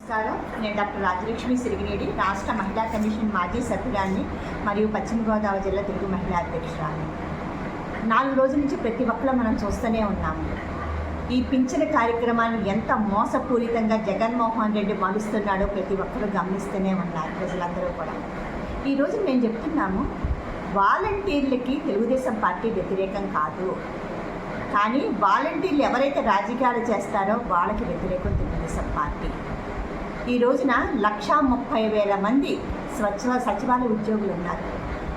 నమస్కారం. నేను డాక్టర్ రాజలక్ష్మి సిరిగినేడి, రాష్ట్ర మహిళా కమిషన్ మాజీ సభ్యురాన్ని మరియు పశ్చిమ గోదావరి జిల్లా తెలుగు మహిళా అధ్యక్షురాన్ని. 4 రోజుల నుంచి ప్రతి ఒక్కరు మనం చూస్తూనే ఉన్నాము. ఈ పింఛను కార్యక్రమాన్ని ఎంత మోసపూరితంగా జగన్మోహన్ రెడ్డి మలుస్తున్నాడో ప్రతి ఒక్కరు గమనిస్తూనే ఉన్నారు, ప్రజలందరూ కూడా. ఈరోజు మేము చెప్తున్నాము, వాలంటీర్లకి తెలుగుదేశం పార్టీ వ్యతిరేకం కాదు, కానీ వాలంటీర్లు ఎవరైతే రాజకీయాలు చేస్తారో వాళ్ళకి వ్యతిరేకం తెలుగుదేశం పార్టీ. ఈ రోజున 1,30,000 మంది సచివాలయ ఉద్యోగులు ఉన్నారు.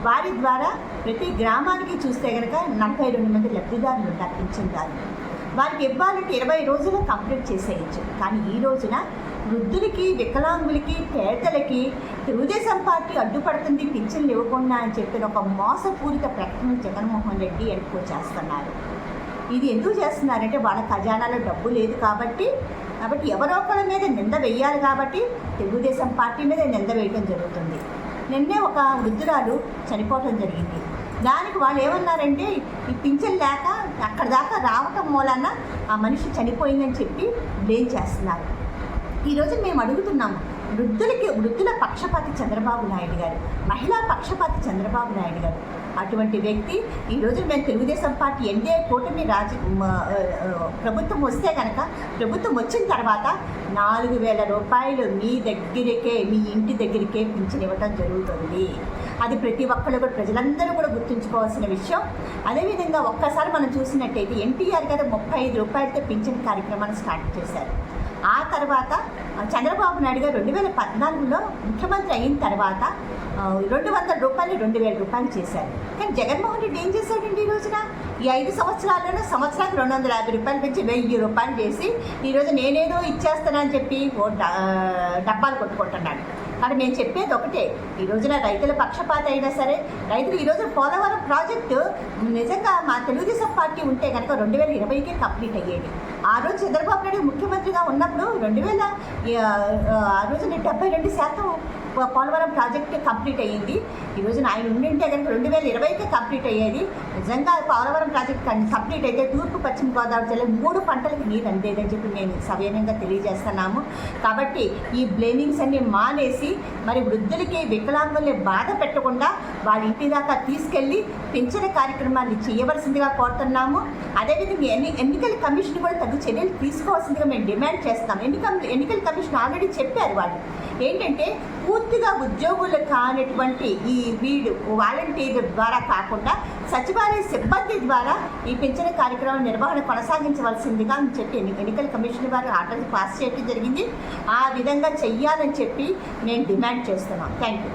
వారి ద్వారా ప్రతి గ్రామానికి చూస్తే కనుక 42 మంది లబ్ధిదారులు ఉన్నారు, పింఛన్దారులు. వారికి ఇవ్వాలంటే 20 రోజుల్లో కంప్లీట్ చేసేయచ్చు. కానీ ఈ రోజున వృద్ధులకి, వికలాంగులకి, పేదలకి తెలుగుదేశం పార్టీ అడ్డుపడుతుంది పింఛన్లు ఇవ్వకుండా అని చెప్పిన ఒక మోసపూరిత ప్రకటన జగన్మోహన్ రెడ్డి ఎక్కువ చేస్తున్నారు. ఇది ఎందుకు చేస్తున్నారంటే వాళ్ళ ఖజానాలో డబ్బు లేదు కాబట్టి ఎవరో ఒకరి మీద నింద వేయాలి కాబట్టి తెలుగుదేశం పార్టీ మీద నింద వేయడం జరుగుతుంది. నిన్నే ఒక వృద్ధురాలు చనిపోవటం జరిగింది. దానికి వాళ్ళు ఏమన్నారంటే ఈ పింఛన్ లేక అక్కడ దాకా రావటం మూలాన ఆ మనిషి చనిపోయిందని చెప్పి బ్లేమ్ చేస్తున్నారు. ఈరోజు మేము అడుగుతున్నాము, వృద్ధుల పక్షపాతి చంద్రబాబు నాయుడు గారు, మహిళా పక్షపాతి చంద్రబాబు నాయుడు గారు. అటువంటి వ్యక్తి ఈరోజు మేము తెలుగుదేశం పార్టీ ఎన్డీఏ కూటమి ప్రభుత్వం వస్తే కనుక, ప్రభుత్వం వచ్చిన తర్వాత 4,000 రూపాయలు మీ ఇంటి దగ్గరికే పింఛన్ ఇవ్వడం జరుగుతుంది. అది ప్రతి ఒక్కరు కూడా, ప్రజలందరూ కూడా గుర్తుంచుకోవాల్సిన విషయం. అదేవిధంగా ఒక్కసారి మనం చూసినట్టయితే ఎన్టీఆర్ గారు 35 రూపాయలతో పింఛన్ కార్యక్రమాన్ని స్టార్ట్ చేశారు. ఆ తర్వాత చంద్రబాబు నాయుడు గారు 2014లో ముఖ్యమంత్రి అయిన తర్వాత 200 రూపాయలు 2,000 రూపాయలు చేశారు. కానీ జగన్మోహన్ రెడ్డి ఏం చేశాడండి? ఈ రోజున ఈ 5 సంవత్సరాల్లోనే సంవత్సరానికి 250 రూపాయలు పెంచి 1,000 రూపాయలు చేసి ఈరోజు నేనేదో ఇచ్చేస్తానని చెప్పి డబ్బాలు కొట్టుకుంటున్నాడు. కానీ మేము చెప్పేది ఒకటే, ఈ రోజున రైతుల పక్షపాత అయినా సరే, రైతులు ఈరోజు పోలవరం ప్రాజెక్టు నిజంగా మా తెలుగుదేశం పార్టీ ఉంటే కనుక 2020కే కంప్లీట్ అయ్యేది. ఆ రోజు చంద్రబాబు నాయుడు ముఖ్యమంత్రిగా ఉన్నప్పుడు ఆ రోజున 72% పోలవరం ప్రాజెక్టు కంప్లీట్ అయ్యింది. ఈ రోజున ఆయన ఉండింటే కనుక 2020కే కంప్లీట్ అయ్యేది. నిజంగా పోలవరం ప్రాజెక్ట్ కంప్లీట్ అయితే తూర్పు పశ్చిమ గోదావరి జిల్లా 3 పంటలకు నీరు అందేదని చెప్పి మేము సవినయంగా తెలియజేస్తున్నాము. కాబట్టి ఈ బ్లేమింగ్స్ అన్ని మానేసి మరి వృద్ధులకి, వికలాంగుల్ని బాధ పెట్టకుండా వాళ్ళ ఇంటి దాకా తీసుకెళ్ళి పెంచిన కార్యక్రమాన్ని చేయవలసిందిగా కోరుతున్నాము. అదేవిధంగా ఎన్నికల కమిషన్ కూడా తగు చర్యలు తీసుకోవాల్సిందిగా మేము డిమాండ్ చేస్తాం. ఎన్నికల కమిషన్ ఆల్రెడీ చెప్పారు. వాళ్ళు ఏంటంటే పూర్తిగా ఉద్యోగులు కానటువంటి ఈ వాలంటీర్ల ద్వారా కాకుండా సచివాలయ సిబ్బంది ద్వారా ఈ పెంచిన కార్యక్రమం నిర్వహణ కొనసాగించవలసిందిగా అని చెప్పి ఎన్నికల కమిషన్ వారు ఆర్డర్ పాస్ చేయడం జరిగింది. ఆ విధంగా చెయ్యాలని చెప్పి నేను డిమాండ్ చేస్తున్నాం. Thank you.